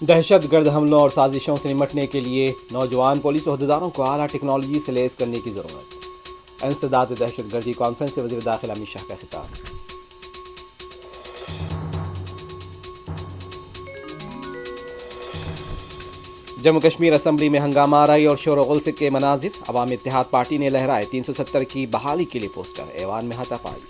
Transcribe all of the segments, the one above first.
دہشت گرد حملوں اور سازشوں سے نمٹنے کے لیے نوجوان پولیس عہدیداروں کو اعلیٰ ٹیکنالوجی سے لیس کرنے کی ضرورت۔ انسداد دہشت گردی کانفرنس سے وزیر داخلہ امت شاہ کا خطاب۔ جموں کشمیر اسمبلی میں ہنگامہ آرائی اور شور و غل کے مناظر، عوامی اتحاد پارٹی نے لہرائے 370 کی بحالی کے لیے پوسٹر، ایوان میں ہاتھا پائی۔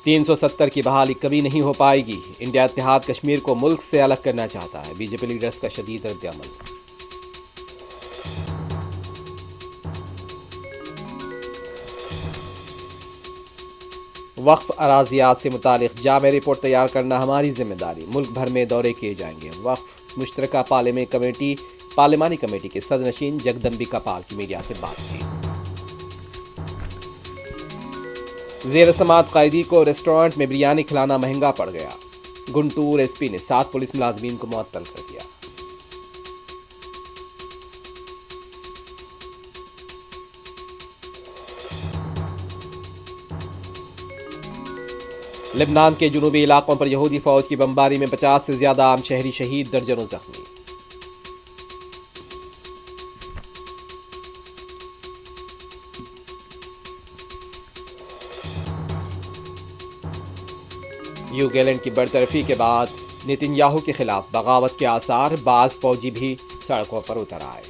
تین سو ستر کی بحالی کبھی نہیں ہو پائے گی، انڈیا اتحاد کشمیر کو ملک سے الگ کرنا چاہتا ہے، بی جے پی لیڈرز کا شدید رد عمل۔ وقف اراضیات سے متعلق جامع رپورٹ تیار کرنا ہماری ذمہ داری، ملک بھر میں دورے کیے جائیں گے۔ وقف مشترکہ پارلیمانی کمیٹی کے صدر نشین جگدمبکا پال کی میڈیا سے بات چیت۔ زیر سماعت قیدی کو ریسٹورانٹ میں بریانی کھلانا مہنگا پڑ گیا، گنٹور ایس پی نے 7 پولیس ملازمین کو معطل کر دیا۔ لبنان کے جنوبی علاقوں پر یہودی فوج کی بمباری میں 50 سے زیادہ عام شہری شہید، درجنوں زخمی۔ یو گیلینڈ کی برطرفی کے بعد نتن یاہو کے خلاف بغاوت کے آثار، بعض فوجی بھی سڑکوں پر اتر آئے۔